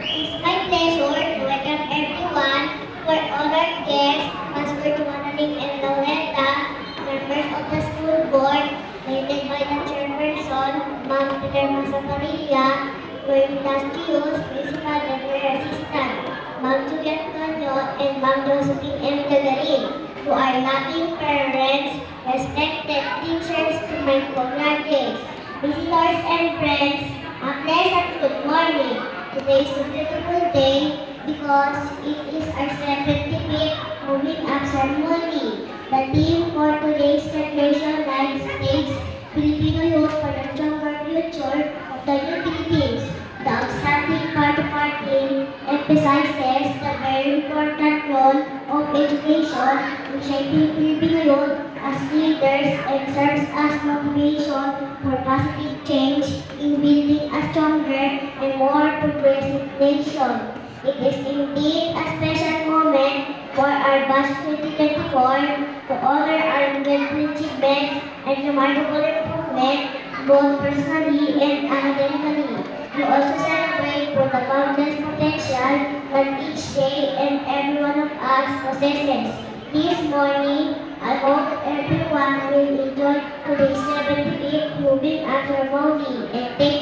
It's my pleasure to welcome everyone to our honored guests, Pastor Juanaling and Laureta, members of the school board, led by the chairperson, Ma'am Pilar Masacarilla, Gwen Dastios, principal and her assistant, Ma'am Julia Antonio, and Ma'am Josephine M. Gagarin, to our loving parents, respected teachers, to my co-graduates, visitors and friends, a pleasant good morning. Today is a beautiful day because it is our 75th moving up ceremony. The theme for today's celebration night states Filipino Youth for the Stronger Future of the New Philippines. The outstanding part of our theme emphasizes the very important role of education in shaping Filipino youth as leaders and serves as motivation for positive change in building a stronger and more progressive nation. It is indeed a special moment for our batch 2024 to honor our great achievements and remarkable improvement both personally and academically. We also celebrate for the boundless potential that each day and every one of us possesses. This morning, I hope everyone will enjoy today's 75th moving up ceremony and take